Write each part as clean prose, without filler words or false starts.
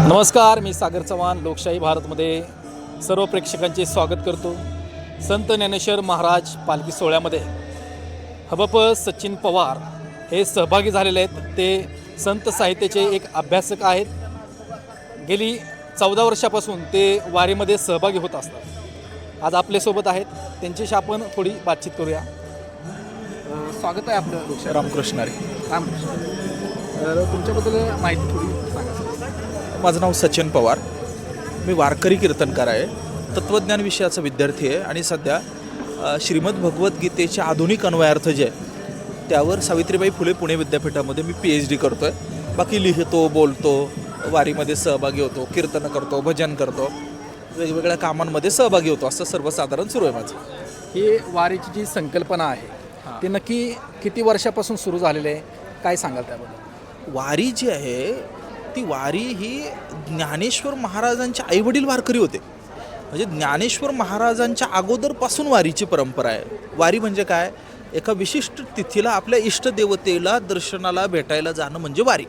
नमस्कार, मी सागर चव्हाण लोकशाही भारतमध्ये सर्व प्रेक्षकांचे स्वागत करतो. संत ज्ञानेश्वर महाराज पालखी सोहळ्यामध्ये हबप सचिन पवार हे सहभागी झालेले आहेत. ते संत साहित्याचे एक अभ्यासक आहेत. गेली 14 वर्षापासून ते वारीमध्ये सहभागी होत असतात. आज आपल्यासोबत आहेत, त्यांच्याशी आपण थोडी बातचीत करूया. स्वागत आहे आपलं लोकशाही. रामकृष्ण हरी. रामकृष्ण. तुमच्याबद्दल माहिती थोडी सांगा. माझं नाव सचिन पवार. मी वारकरी कीर्तनकार आहे. तत्त्वज्ञान विषयाचा विद्यार्थी आहे आणि सध्या श्रीमद भगवद्गीतेचे आधुनिक अन्वयार्थ जे आहे त्यावर सावित्रीबाई फुले पुणे विद्यापीठामध्ये मी PhD करतो आहे. बाकी लिहितो, बोलतो, वारीमध्ये सहभागी होतो, कीर्तन करतो, भजन करतो, वेगवेगळ्या कामांमध्ये सहभागी होतो. असं सर्वसाधारण सुरू आहे माझं. ही वारीची जी संकल्पना आहे ती नक्की किती वर्षापासून सुरू झालेली आहे, काय सांगाल त्याबद्दल? वारी जी आहे ती वारी ही ज्ञानेश्वर महाराजांचे आईवडील वारकरी होते. म्हणजे ज्ञानेश्वर महाराजांच्या अगोदरपासून वारीची परंपरा आहे. वारी म्हणजे काय? एका विशिष्ट तिथीला आपल्या इष्टदेवतेला दर्शनाला भेटायला जाणं म्हणजे वारी.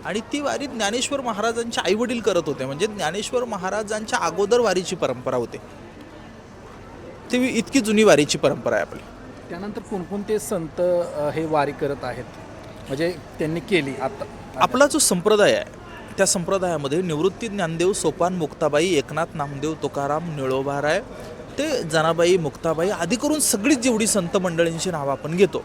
आणि ती वारी ज्ञानेश्वर महाराजांचे आईवडील करत होते. म्हणजे ज्ञानेश्वर महाराजांच्या अगोदर वारीची परंपरा होते. ती इतकी जुनी वारीची परंपरा आहे आपली. त्यानंतर कोणकोणते संत हे वारी करत आहेत, म्हणजे त्यांनी केली आता? आपला जो संप्रदाय आहे त्या संप्रदायामध्ये निवृत्ती ज्ञानदेव, सोपान मुक्ताबाई, एकनाथ नामदेव, तुकाराम, निळोबाराय ते जनाबाई, मुक्ताबाई आदी करून सगळीच जेवढी संत मंडळींची नावं आपण घेतो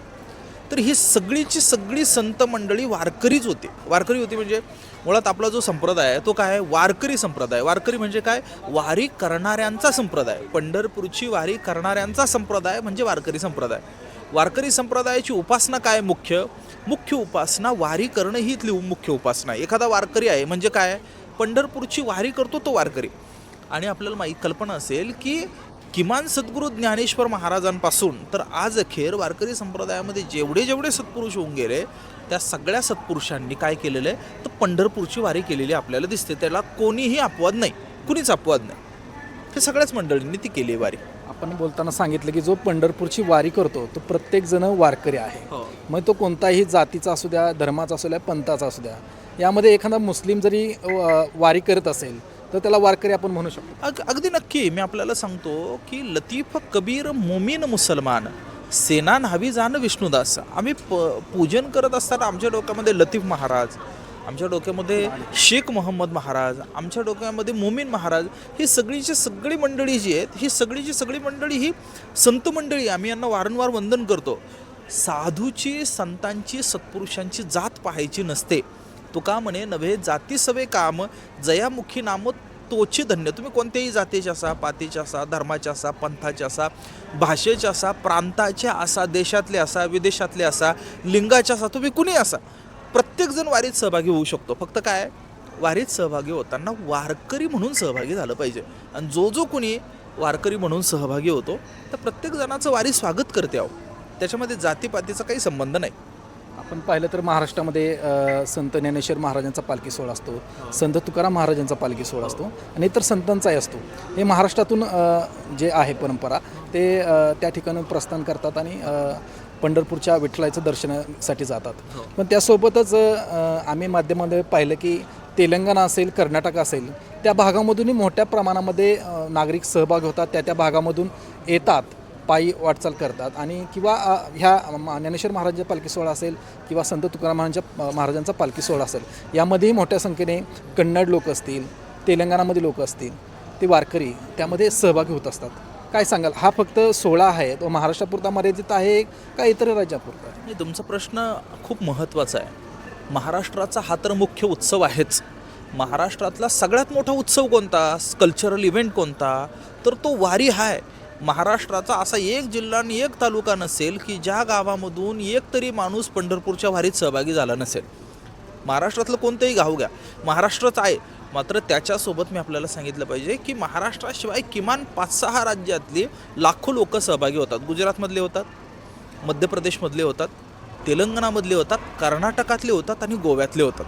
तर ही सगळीची सगळी संत मंडळी वारकरीच होती. वारकरी होती म्हणजे मुळात आपला जो संप्रदाय आहे तो काय आहे? वारकरी संप्रदाय. वारकरी म्हणजे काय? वारी करणाऱ्यांचा संप्रदाय. पंढरपूरची वारी करणाऱ्यांचा संप्रदाय म्हणजे वारकरी संप्रदाय. वारकरी संप्रदायाची उपासना काय? मुख्य उपासना वारी करणं ही इथली मुख्य उपासना आहे. एखादा वारकरी आहे म्हणजे काय? पंढरपूरची वारी करतो तो वारकरी. आणि आपल्याला कल्पना असेल की किमान सद्गुरू ज्ञानेश्वर महाराजांपासून तर आज अखेर वारकरी संप्रदायामध्ये जेवढे सत्पुरुष होऊन गेले त्या सगळ्या सत्पुरुषांनी काय केलेलं आहे तर पंढरपूरची वारी केलेली आपल्याला दिसते. त्याला कोणीही अपवाद नाही, कुणीच अपवाद नाही. हे सगळ्याच मंडळींनी ती केली वारी. आपण बोलताना सांगितलं की जो पंढरपूरची वारी करतो तो प्रत्येक जण वारकरी आहे. मग तो कोणताही जातीचा असू द्या, धर्माचा असू द्या, पंथाचा असू द्या. यामध्ये एखादा मुस्लिम जरी वारी करत असेल तर त्याला वारकरी आपण म्हणू शकतो. अगदी नक्की. मी आपल्याला सांगतो की लतीफ, कबीर, मोमीन, मुसलमान, सेना न्हावी जाण विष्णुदास. आम्ही पूजन करत असताना आमच्या डोक्यामध्ये लतीफ महाराज, आमच्या डोक्यामध्ये शेख मोहम्मद महाराज, आमच्या डोक्यामध्ये मोमीन महाराज, ही सगळीची सगळी मंडळी जी आहेत ही सगळीची सगळी मंडळी ही संत मंडळी. आम्ही यांना वारंवार वंदन करतो. साधूची, संतांची, सत्पुरुषांची जात पाहायची नसते. तुका म्हणे नव्हे जाती सवे काम, जयामुखी नाम तोची धन्य. तुम्ही कोणत्याही जातीचे असा, पातीचे असा, धर्माचे असा, पंथाचे असा, भाषेचे असा, प्रांताचे असा, देशातले असा, विदेशातले असा, लिंगाचे असा, तुम्ही कुणी असा, प्रत्येकजण वारीत सहभागी होऊ शकतो. फक्त काय? वारीत सहभागी होताना वारकरी म्हणून सहभागी झालं पाहिजे. आणि जो कुणी वारकरी म्हणून सहभागी होतो तर प्रत्येक जणाचं वारी स्वागत करते आहो. त्याच्यामध्ये जातीपातीचा काही संबंध नाही. आपण पाहिलं तर महाराष्ट्रामध्ये संत ज्ञानेश्वर महाराजांचा पालखी सोहळा असतो, संत तुकाराम महाराजांचा पालखी सोहळा असतो आणि इतर संतांचाही असतो. हे महाराष्ट्रातून जे आहे परंपरा ते त्या ठिकाणी प्रस्थान करतात आणि पंढरपूरच्या विठ्ठलाच्या दर्शनासाठी जातात. पण त्यासोबतच आम्ही माध्यमामध्ये पाहिलं की तेलंगणा असेल, कर्नाटक असेल, त्या भागामधूनही मोठ्या प्रमाणामध्ये नागरिक सहभागी होतात. त्या भागामधून येतात, पायी वाटचाल करतात आणि किंवा ह्या ज्ञानेश्वर महाराजांचा पालखी सोहळा असेल किंवा संत तुकाराम महाराजांचा पालखी सोहळा असेल, यामध्येही मोठ्या संख्येने कन्नड लोक असतील, तेलंगणामध्ये लोक असतील, ते वारकरी त्यामध्ये सहभागी होत असतात. काय सांगाल? हा फक्त सोहळा आहे तो महाराष्ट्रापुरता मर्यादित आहे का इतर राज्यापुरता? नाही, तुमचा प्रश्न खूप महत्त्वाचा आहे. महाराष्ट्राचा हा तर मुख्य उत्सव आहेच. महाराष्ट्रातला सगळ्यात मोठा उत्सव कोणता, कल्चरल इव्हेंट कोणता, तर तो वारी हा आहे. महाराष्ट्राचा असा एक जिल्हा आणि एक तालुका नसेल की ज्या गावामधून एक तरी माणूस पंढरपूरच्या वारीत सहभागी झाला नसेल. महाराष्ट्रातलं कोणतंही गाव घ्या, महाराष्ट्रच आहे. मात्र त्याच्यासोबत मी आपल्याला सांगितलं पाहिजे की महाराष्ट्राशिवाय किमान 5-6 राज्यातली लाखो लोक सहभागी होतात. गुजरातमधले होतात, मध्य प्रदेशमधले होतात, तेलंगणामधले होतात, कर्नाटकातले होतात आणि गोव्यातले होतात.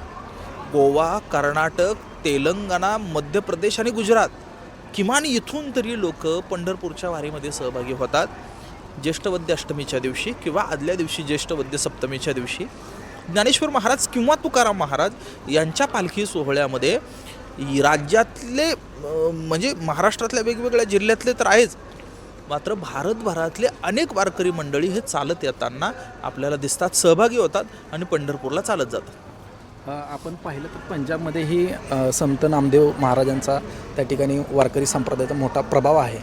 गोवा, कर्नाटक, तेलंगणा, मध्य प्रदेश आणि गुजरात, किमान इथून तरी लोक पंढरपूरच्या वारीमध्ये सहभागी होतात. ज्येष्ठवद्य अष्टमीच्या दिवशी किंवा आदल्या दिवशी ज्येष्ठवद्य सप्तमीच्या दिवशी ज्ञानेश्वर महाराज किंवा तुकाराम महाराज यांच्या पालखी सोहळ्यामध्ये राज्यातले म्हणजे महाराष्ट्रातल्या वेगवेगळ्या जिल्ह्यातले तर आहेच, मात्र भारतभरातले अनेक वारकरी मंडळी हे चालत येताना आपल्याला दिसतात, सहभागी होतात आणि पंढरपूरला चालत जातात. आपण पाहिलं तर पंजाबमध्येही संत नामदेव महाराजांचा त्या ठिकाणी वारकरी संप्रदायाचा मोठा प्रभाव आहे.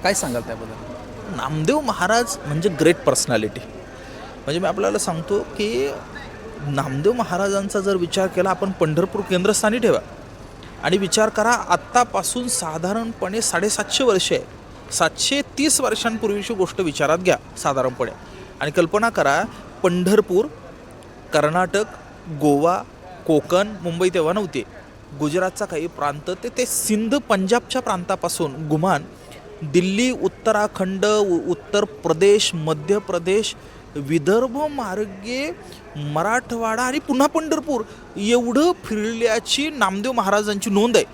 काय सांगाल त्याबद्दल? नामदेव महाराज म्हणजे ग्रेट पर्सनॅलिटी. म्हणजे मी आपल्याला सांगतो की नामदेव महाराजांचा जर विचार केला, आपण पंढरपूर केंद्रस्थानी ठेवा आणि विचार करा, आत्तापासून साधारणपणे 750 वर्षे आहे, 730 वर्षांपूर्वीची गोष्ट विचारात घ्या साधारणपणे, आणि कल्पना करा पंढरपूर, कर्नाटक, गोवा, कोकण, मुंबई तेव्हा नव्हते, गुजरातचा काही प्रांत ते सिंध पंजाबच्या प्रांतापासून गुमान दिल्ली, उत्तराखंड, उत्तर प्रदेश, मध्य प्रदेश, विदर्भ मार्गे मराठवाडा आणि पुन्हा पंढरपूर एवढं फिरल्याची नामदेव महाराजांची नोंद आहे.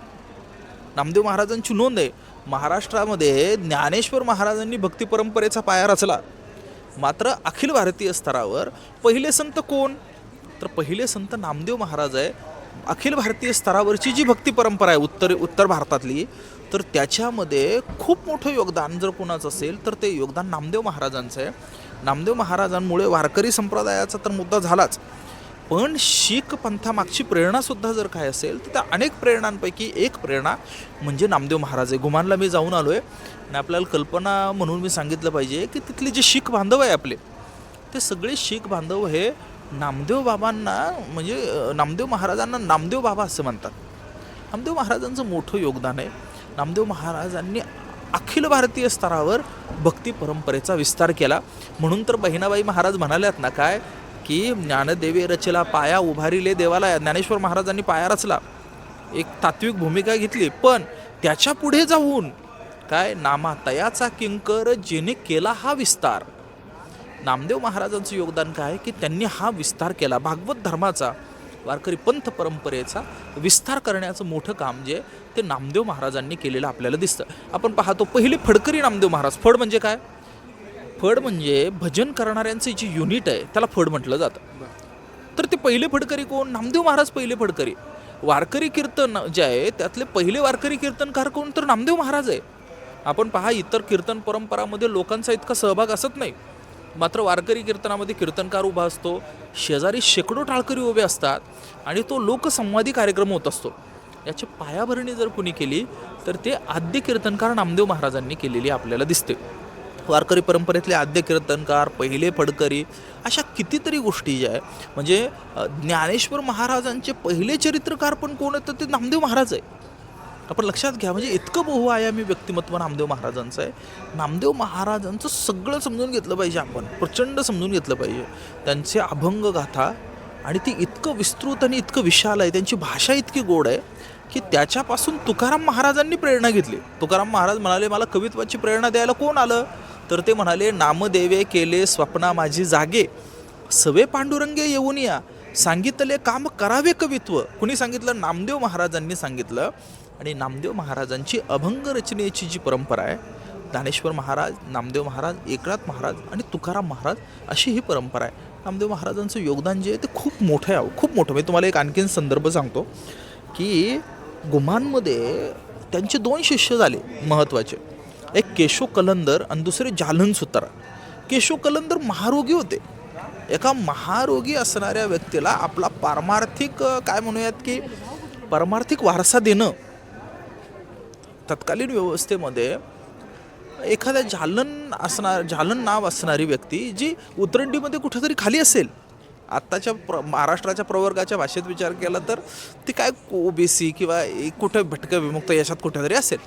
नामदेव महाराजांची नोंद आहे. महाराष्ट्रामध्ये ज्ञानेश्वर महाराजांनी भक्ती परंपरेचा पाया रचला, मात्र अखिल भारतीय स्तरावर पहिले संत कोण? तर पहिले संत नामदेव महाराज आहे. अखिल भारतीय स्तरावरची जी भक्ती परंपरा आहे उत्तर भारतातली, तर त्याच्यामध्ये खूप मोठं योगदान जर कोणाचं असेल तर ते योगदान नामदेव महाराजांचं आहे. नामदेव महाराजांमुळे वारकरी संप्रदायाचा तर मुद्दा झालाच, पण शीख पंथामागची प्रेरणासुद्धा जर काय असेल तर त्या अनेक प्रेरणांपैकी एक प्रेरणा म्हणजे नामदेव महाराज आहे. गुमानला मी जाऊन आलो आहे आणि आपल्याला कल्पना म्हणून मी सांगितलं पाहिजे की तिथले जे शीख बांधव आहे आपले, ते सगळे शीख बांधव हे नामदेव बाबांना म्हणजे नामदेव महाराजांना नामदेव बाबा असं म्हणतात. नामदेव महाराजांचं मोठं योगदान आहे. नामदेव महाराजांनी अखिल भारतीय स्तरावर भक्ती परंपरेचा विस्तार केला. म्हणून तर बहिणाबाई महाराज म्हणाल्यात ना काय, की ज्ञानदेवे रचला पाया उभारिले देवाला. ज्ञानेश्वर महाराजांनी पाया रचला, एक तात्विक भूमिका घेतली, पण त्याच्या पुढे जाऊन काय, नामा तयाचा किंकर जेने केला हा विस्तार. नामदेव महाराजांचं योगदान काय की त्यांनी हा विस्तार केला, भागवत धर्माचा, वारकरी पंथ परंपरेचा विस्तार करण्याचं मोठं काम जे ते नामदेव महाराजांनी केलेलं आपल्याला दिसतं. आपण पाहतो पहिले फडकरी नामदेव महाराज. फड म्हणजे काय? फड म्हणजे भजन करणाऱ्यांचं जी युनिट आहे त्याला फड म्हटलं जातं. तर ते पहिले फडकरी कोण? नामदेव महाराज पहिले फडकरी. वारकरी कीर्तन जे आहे त्यातले पहिले वारकरी कीर्तनकार कोण? तर नामदेव महाराज आहे. आपण पहा, इतर कीर्तन परंपरामध्ये लोकांचा इतका सहभाग असत नाही, मात्र वारकरी कीर्तनामध्ये कीर्तनकार उभा असतो, शेजारी शेकडो टाळकरी उभे असतात आणि तो लोकसंवादी कार्यक्रम होत असतो. याची पायाभरणी जर कुणी केली तर ते आद्य कीर्तनकार नामदेव महाराजांनी केलेली आपल्याला दिसते. वारकरी परंपरेतले आद्य कीर्तनकार, पहिले फडकरी, अशा कितीतरी गोष्टी ज्या आहे. म्हणजे ज्ञानेश्वर महाराजांचे पहिले चरित्रकार पण कोण आहेत? तर ते नामदेव महाराज आहे. आपण लक्षात घ्या, म्हणजे इतकं बहुआयामी व्यक्तिमत्व नामदेव महाराजांचं आहे. नामदेव महाराजांचं सगळं समजून घेतलं पाहिजे आपण, प्रचंड समजून घेतलं पाहिजे. त्यांचे अभंग गाथा आणि ती इतकं विस्तृत आणि इतकं विशाल आहे, त्यांची भाषा इतकी गोड आहे की त्याच्यापासून तुकाराम महाराजांनी प्रेरणा घेतली. तुकाराम महाराज म्हणाले, मला कवित्वाची प्रेरणा द्यायला कोण आलं? तर ते म्हणाले, नामदेवे केले स्वप्ना माझी जागे, सवे पांडुरंगे येऊन या, सांगितले काम करावे कवित्व. कुणी सांगितलं? नामदेव महाराजांनी सांगितलं. आणि नामदेव महाराजांची अभंग रचनेची जी परंपरा आहे, ज्ञानेश्वर महाराज, नामदेव महाराज, एकनाथ महाराज आणि तुकाराम महाराज अशी ही परंपरा आहे. नामदेव महाराजांचं योगदान जे आहे ते खूप मोठं आहे, खूप मोठं. मी तुम्हाला एक आणखीन संदर्भ सांगतो की गुमानमध्ये त्यांचे 2 शिष्य झाले महत्त्वाचे, एक केशव कलंदर आणि दुसरे जालन सुतार. केशव कलंदर महारोगी होते. एका महारोगी असणाऱ्या व्यक्तीला आपला पारमार्थिक काय म्हणूयात की पारमार्थिक वारसा देणं, तत्कालीन व्यवस्थेमध्ये एखाद्या जालन नाव असणारी व्यक्ती जी उतरंडीमध्ये कुठेतरी खाली असेल, आत्ताच्या महाराष्ट्राच्या प्रवर्गाच्या भाषेत विचार केला तर ती काय ओबीसी किंवा कुठे भटकं विमुक्त याच्यात कुठेतरी असेल.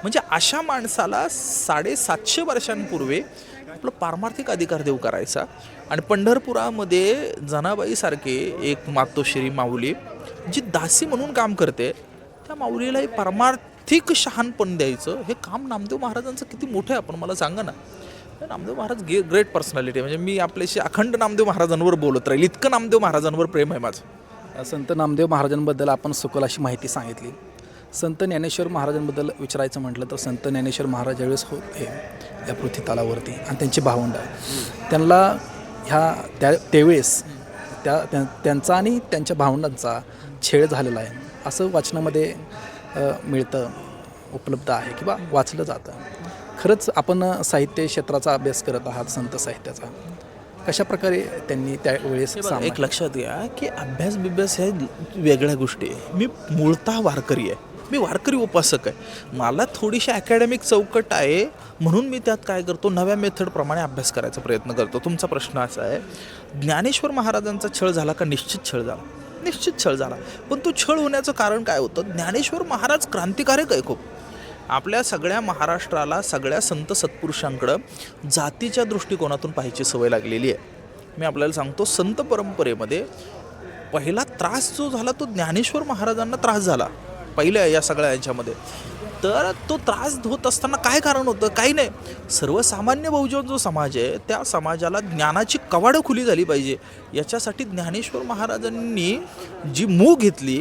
म्हणजे अशा माणसाला 750 वर्षांपूर्वी आपलं पारमार्थिक अधिकार देऊ करायचा. आणि पंढरपुरामध्ये जनाबाईसारखे एक मातोश्री माऊली जी दासी म्हणून काम करते, त्या माऊलीलाही पारमार्थिक शहाणपण द्यायचं हे काम नामदेव महाराजांचं किती मोठं आहे. आपण मला सांगा ना. Namdev Maharaj great personality. म्हणजे मी आपल्याशी अखंड नामदेव महाराजांवर बोलत राहील, इतकं नामदेव महाराजांवर प्रेम आहे माझं. संत नामदेव महाराजांबद्दल आपण सखोल अशी माहिती सांगितली. संत ज्ञानेश्वर महाराजांबद्दल विचारायचं म्हटलं तर संत ज्ञानेश्वर महाराज ज्यावेळेस होते या पृथ्वी तलावरती आणि त्यांची भावंड त्यांना त्यावेळेस त्यांचा आणि त्यांच्या भावंडांचा छेड झालेला आहे. असं वाचनामध्ये मिळतं, उपलब्ध आहे किंवा वाचलं जातं. खरंच आपण साहित्य क्षेत्राचा अभ्यास करत आहात, संत साहित्याचा. कशा प्रकारे त्यांनी त्यावेळेस सामना एक लक्षात घ्या की अभ्यास ह्या वेगळ्या गोष्टी आहे. मी मूळतः वारकरी आहे, मी वारकरी उपासक आहे. मला थोडीशी अकॅडमिक चौकट आहे म्हणून मी त्यात काय करतो, नव्या मेथडप्रमाणे अभ्यास करायचा प्रयत्न करतो. तुमचा प्रश्न असा आहे, ज्ञानेश्वर महाराजांचा छळ झाला का? निश्चित छळ झाला, निश्चित छळ झाला. पण तो छळ होण्याचं कारण काय होतं? ज्ञानेश्वर महाराज क्रांतिकारक आहे खूप. आपल्या सगळ्या महाराष्ट्राला सगळ्या संत सत्पुरुषांकडं जातीच्या दृष्टिकोनातून पाहायची सवय लागलेली आहे. मी आपल्याला सांगतो, संत परंपरेमध्ये पहिला त्रास जो झाला तो ज्ञानेश्वर महाराजांना त्रास झाला पहिल्या या सगळ्या यांच्यामध्ये. तर तो त्रास होत असताना काय कारण होतं? काही नाही, सर्वसामान्य बहुजन जो समाज आहे त्या समाजाला ज्ञानाची कवाडं खुली झाली पाहिजे, याच्यासाठी ज्ञानेश्वर महाराजांनी जी मूग घेतली,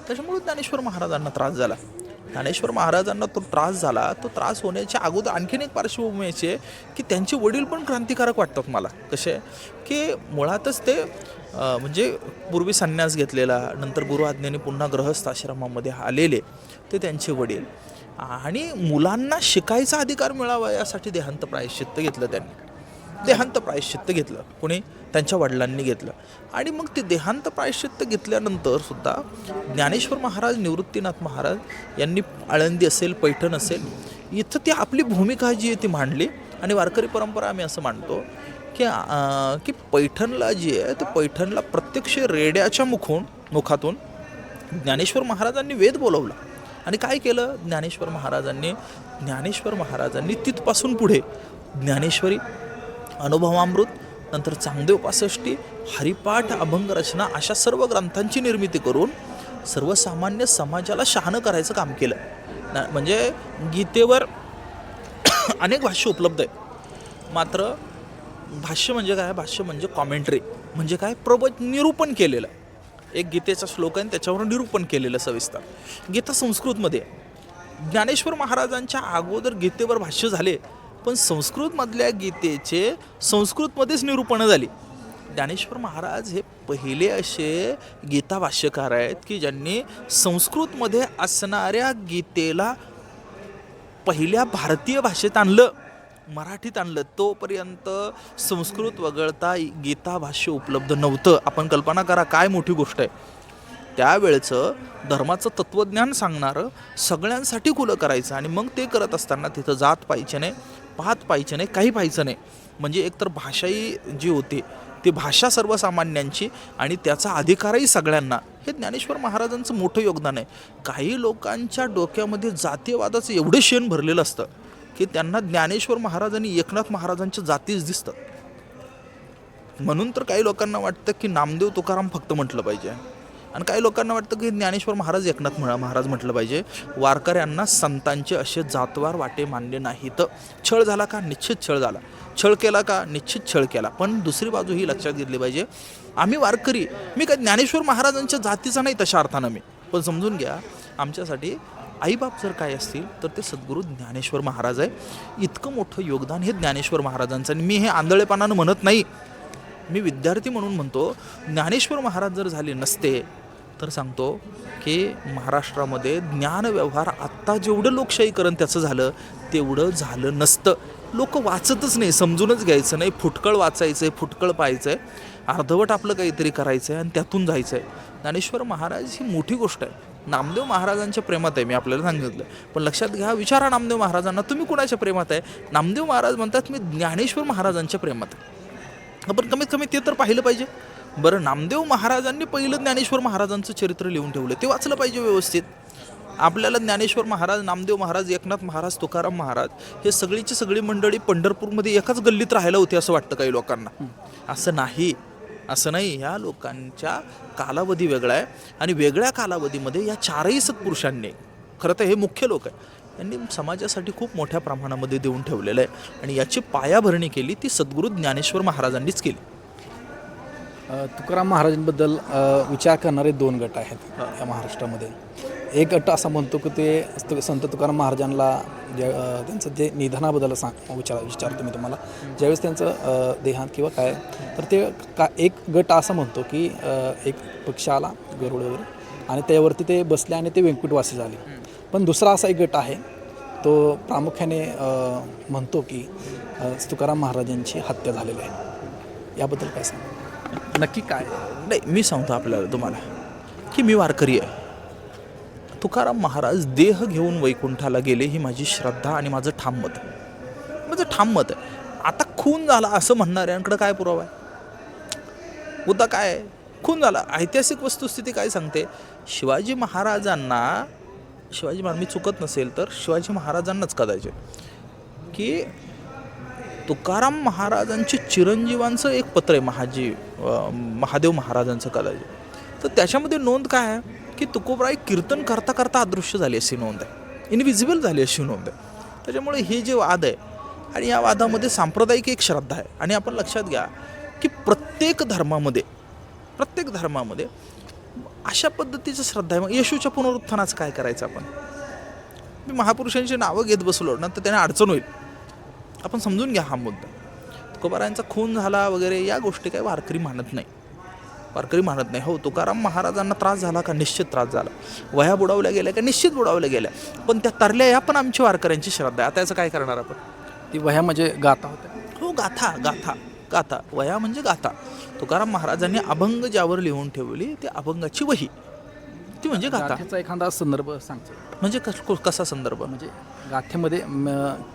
त्याच्यामुळे ज्ञानेश्वर महाराजांना त्रास झाला. ज्ञानेश्वर महाराजांना तो त्रास झाला. तो त्रास होण्याच्या अगोदर आणखीन एक पार्श्वभूमी अशी आहे की त्यांचे वडील पण क्रांतिकारक वाटतात मला. कसे की मुळातच ते म्हणजे पूर्वी संन्यास घेतलेला, नंतर गुरु आज्ञेने पुन्हा गृहस्थ आश्रमामध्ये आलेले ते त्यांचे वडील. आणि मुलांना शिकायचा अधिकार मिळावा यासाठी देहांत प्रायश्चित्त घेतलं त्यांनी. देहांत प्रायश्चित्त घेतलं कोणी? त्यांच्या वडिलांनी घेतलं. आणि मग ते देहांत प्रायश्चित्त घेतल्यानंतर सुद्धा ज्ञानेश्वर महाराज, निवृत्तीनाथ महाराज यांनी आळंदी असेल, पैठण असेल, इथं ती आपली भूमिका जी आहे ती मांडली. आणि वारकरी परंपरा आम्ही असं मानतो की पैठणला जी आहे ते पैठणला प्रत्यक्ष रेड्याच्या मुखातून ज्ञानेश्वर महाराजांनी वेद बोलवला. आणि काय केलं ज्ञानेश्वर महाराजांनी तिथपासून पुढे ज्ञानेश्वरी, अनुभवामृत, नंतर चांगदेव पासष्टी, हरिपाठ, अभंग रचना अशा सर्व ग्रंथांची निर्मिती करून सर्वसामान्य समाजाला शहाणं करायचं काम केलं. म्हणजे गीतेवर अनेक भाष्य उपलब्ध आहेत, मात्र भाष्य म्हणजे काय? भाष्य म्हणजे कॉमेंट्री, म्हणजे काय? निरूपण केलेलं. एक गीतेचा श्लोक आहे त्याच्यावर निरूपण केलेलं सविस्तर. गीता संस्कृतमध्ये. ज्ञानेश्वर महाराजांच्या अगोदर गीतेवर भाष्य झाले, पण संस्कृतमधल्या गीतेचे संस्कृतमध्येच निरूपणं झाली. ज्ञानेश्वर महाराज हे पहिले असे गीता भाष्यकार आहेत की ज्यांनी संस्कृतमध्ये असणाऱ्या गीतेला पहिल्या भारतीय भाषेत आणलं, मराठीत आणलं. तोपर्यंत संस्कृत वगळता गीता भाष्य उपलब्ध नव्हतं. आपण कल्पना करा काय मोठी गोष्ट आहे. त्यावेळचं धर्माचं तत्त्वज्ञान सांगणारं सगळ्यांसाठी खुलं करायचं. आणि मग ते करत असताना तिथं जात पाहिजे नाही, पात पाहिजे नाही, काही पाहिजे नाही. म्हणजे एकतर भाषाही जी होती ती भाषा सर्वसामान्यांची आणि त्याचा अधिकारही सगळ्यांना. हे ज्ञानेश्वर महाराजांचं मोठं योगदान आहे. काही लोकांच्या डोक्यामध्ये जातीयवादाचं एवढं शेण भरलेलं असतं की त्यांना ज्ञानेश्वर महाराज आणि एकनाथ महाराजांच्या जातीच दिसतात. म्हणून तर काही लोकांना वाटतं की नामदेव तुकाराम फक्त म्हटलं पाहिजे, आणि काही लोकांना वाटतं की ज्ञानेश्वर महाराज, एकनाथ महाराज म्हटलं पाहिजे. वारकऱ्यांना संतांचे असे जातवार वाटे मान्य नाहीत. छळ झाला का? निश्चित छळ झाला. छळ केला का? निश्चित छळ केला. पण दुसरी बाजू ही लक्षात घेतली पाहिजे, आम्ही वारकरी, मी काय ज्ञानेश्वर महाराजांच्या जातीचा नाही तशा अर्थानं मी, पण समजून घ्या आमच्यासाठी आईबाप जर काय असतील तर ते सद्गुरू ज्ञानेश्वर महाराज आहे. इतकं मोठं योगदान हे ज्ञानेश्वर महाराजांचं. आणि मी हे आंधळेपणानं म्हणत नाही, मी विद्यार्थी म्हणून म्हणतो, ज्ञानेश्वर महाराज जर झाले नसते तर सांगतो की महाराष्ट्रामध्ये ज्ञानव्यवहार आत्ता जेवढं लोकशाहीकरण त्याचं झालं तेवढं झालं नसतं. लोक वाचतच नाही, समजूनच घ्यायचं नाही, फुटकळ वाचायचं आहे, फुटकळ पाहायचं आहे, अर्धवट आपलं काहीतरी करायचं आहे आणि त्यातून जायचं आहे. ज्ञानेश्वर महाराज ही मोठी गोष्ट आहे. नामदेव महाराजांच्या प्रेमात आहे, मी आपल्याला सांगितलं. पण लक्षात घ्या, विचारा नामदेव महाराजांना, तुम्ही कुणाच्या प्रेमात आहे? नामदेव महाराज म्हणतात मी ज्ञानेश्वर महाराजांच्या प्रेमात आहे. आपण कमीत कमी ते तर पाहिलं पाहिजे. बरं, नामदेव महाराजांनी पहिलं ज्ञानेश्वर महाराजांचं चरित्र लिहून ठेवलं, ते वाचलं पाहिजे व्यवस्थित. आपल्याला ज्ञानेश्वर महाराज, नामदेव महाराज, एकनाथ महाराज, तुकाराम महाराज हे सगळीची सगळी मंडळी पंढरपूरमध्ये एकाच गल्लीत राहायला होती असं वाटतं काही लोकांना. असं नाही, असं नाही. ह्या लोकांच्या कालावधी वेगळा आहे आणि वेगळ्या कालावधीमध्ये या चारही सत्पुरुषांनी, खरं तर हे मुख्य लोक आहे, यांनी समाजासाठी खूप मोठ्या प्रमाणामध्ये देऊन ठेवलेलं आहे. आणि याची पायाभरणी केली ती सद्गुरू ज्ञानेश्वर महाराजांनीच केली. तुकाराम महाराजांबद्दल विचार करणारे दोन गट आहेत या महाराष्ट्रामध्ये. एक गट असा म्हणतो की ते संत तुकाराम महाराजांना त्यांचं जे निधनाबद्दल विचारतो मी तुम्हाला, ज्यावेळेस त्यांचं देहांत किंवा काय, तर ते एक गट असं म्हणतो की एक पक्षी आला गरुड वगैरे आणि त्यावरती ते बसले आणि ते व्यंकटवासी झाले. पण दुसरा असा एक गट आहे तो प्रामुख्याने म्हणतो की तुकाराम महाराजांची हत्या झालेली आहे. याबद्दल काय सांग, नक्की काय? नाही, मी सांगतो आपल्याला तुम्हाला की मी वारकरी आहे. तुकाराम महाराज देह घेऊन वैकुंठाला गेले ही माझी श्रद्धा आणि माझं ठाम मत आहे. माझं ठाम मत आहे. आता खून झाला असं म्हणणाऱ्यांकडे काय पुरावा आहे? मुद्दा काय आहे? खून झाला. ऐतिहासिक वस्तुस्थिती काय सांगते? शिवाजी महाराजांना, शिवाजी महाराज, मी चुकत नसेल तर शिवाजी महाराजांनाच कदाचित की तुकाराम महाराजांचे चिरंजीवांचं एक पत्र आहे, महादेव महाराजांचं कदाचित. तर त्याच्यामध्ये नोंद काय आहे की तुकोबराय कीर्तन करता करता अदृश्य झाली अशी नोंद आहे, इनविजिबल झाली अशी नोंद आहे. त्याच्यामुळे हे जे वाद आहे आणि या वादामध्ये सांप्रदायिक एक श्रद्धा आहे. आणि आपण लक्षात घ्या की प्रत्येक धर्मामध्ये अशा पद्धतीचं श्रद्धा आहे. मग येशूच्या पुनरुत्थानाचं काय करायचं आपण? मी महापुरुषांची नावं घेत बसलो ना तर त्यांना अडचण होईल. आपण समजून घ्या हा मुद्दा. तुकोबारायांचा खून झाला वगैरे या गोष्टी काही वारकरी मानत नाही. हो, तुकाराम महाराजांना त्रास झाला का? निश्चित त्रास झाला. वह्या बुडवल्या गेल्या का? निश्चित बुडवल्या गेल्या. पण त्या तरल्या या पण आमची वारकऱ्यांची श्रद्धा आहे. आता याचं काय करणार आपण? ती वह्या म्हणजे गाथा होत्या. हो, गाथा. वह्या म्हणजे गाथा. तुकाराम महाराजांनी अभंग ज्यावर लिहून ठेवली ती अभंगाची वही, ती म्हणजे गाथा. गाथेचा एखादा संदर्भ सांगतो म्हणजे कसा संदर्भ? म्हणजे गाथेमध्ये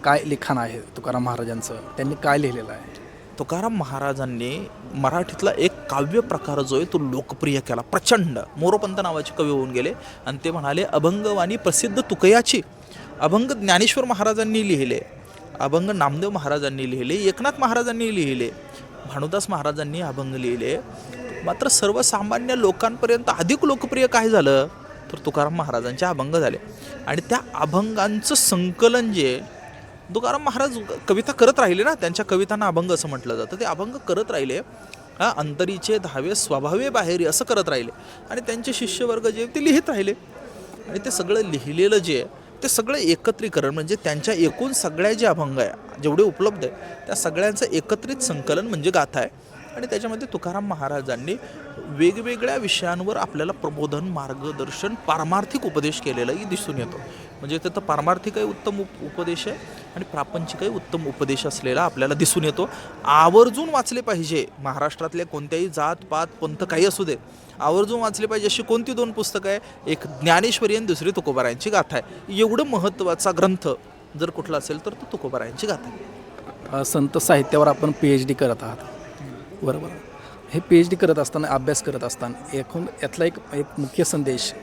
काय लिखाण आहे तुकाराम महाराजांचं, त्यांनी काय लिहिलेलं आहे? तुकाराम महाराजांनी मराठीतला एक काव्य प्रकार जो आहे तो लोकप्रिय केला प्रचंड. मोरोपंत नावाचे कवी होऊन गेले आणि ते म्हणाले, अभंगवाणी प्रसिद्ध तुकयाची. अभंग ज्ञानेश्वर महाराजांनी लिहिले, अभंग नामदेव महाराजांनी लिहिले, एकनाथ महाराजांनी लिहिले, भानुदास महाराजांनी अभंग लिहिले. मात्र सर्वसामान्य लोकांपर्यंत अधिक लोकप्रिय काय झालं तर तुकाराम महाराजांचे अभंग झाले. आणि त्या अभंगांचं संकलन जे तुकाराम महाराज कविता करत राहिले ना, त्यांच्या कवितांना अभंग असं म्हटलं जातं. ते अभंग करत राहिले, अंतरीचे धावे स्वभावे बाहेरी असं करत राहिले. आणि त्यांचे शिष्यवर्ग जे ते लिहित राहिले. आणि ते सगळं लिहिलेलं जे ते सगळं एकत्रीकरण म्हणजे त्यांच्या एकूण सगळ्या जे अभंग आहे जेवढे उपलब्ध आहे त्या सगळ्यांचं एकत्रित संकलन म्हणजे गाथा आहे. आणि त्याच्यामध्ये तुकाराम महाराजांनी वेगवेगळ्या विषयांवर आपल्याला प्रबोधन, मार्गदर्शन, पारमार्थिक उपदेश केलेलाही दिसून येतो. म्हणजे तिथं पारमार्थिकही उत्तम उपदेश आहे आणि प्रापंचिकही उत्तम उपदेश असलेला आपल्याला दिसून येतो. आवर्जून वाचले पाहिजे. महाराष्ट्रातले कोणत्याही जात पात पंथ काही असू दे, आवर्जून वाचले पाहिजे अशी कोणती 2 पुस्तकं आहे? एक ज्ञानेश्वरी आणि दुसरी तुकोबारायांची गाथा आहे. एवढं महत्त्वाचा ग्रंथ जर कुठला असेल तर तो तुकोबारायांची गाथा आहे. संत साहित्यावर आपण PhD करत आहात, बरोबर? हे PhD करत असताना, अभ्यास करत असताना यातला एक मुख्य संदेश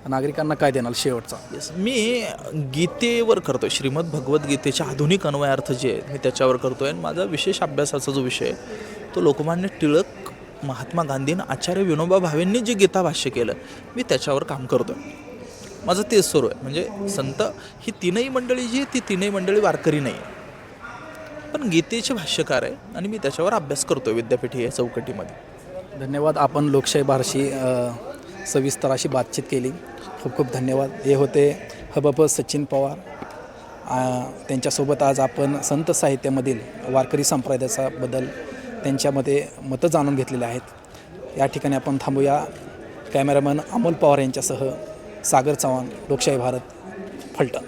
नागरिकांना काय देणार शेवटचा? मी गीतेवर करतोय, श्रीमद भगवद्गीतेच्या आधुनिक अन्वयार्थ जे आहेत मी त्याच्यावर करतोय. आणि माझा विशेष अभ्यासाचा जो विषय आहे तो लोकमान्य टिळक, महात्मा गांधी आणि आचार्य विनोबा भावेंनी जे गीता भाष्य केलं मी त्याच्यावर काम करतोय. माझं तेच सुरू आहे. म्हणजे संत ही तीनही मंडळी जी आहे ती तीनही मंडळी वारकरी नाही आहे, पण गीतेचे भाष्यकार आहे आणि मी त्याच्यावर अभ्यास करतोय विद्यापीठी या चौकटीमध्ये. धन्यवाद. आपण लोकशाही भारशी सविस्तर अशी बातचीत केली. खूप खूप धन्यवाद. हे होते हबप सचिन पवार. त्यांच्यासोबत आज आपण संत साहित्यामधील वारकरी संप्रदायाचा बद्दल त्यांच्यामध्ये मतं जाणून घेतलेली आहेत. या ठिकाणी आपण थांबूया. कॅमेरामॅन अमोल पवार यांच्यासह सागर चव्हाण, लोकशाही भारत, फलटण.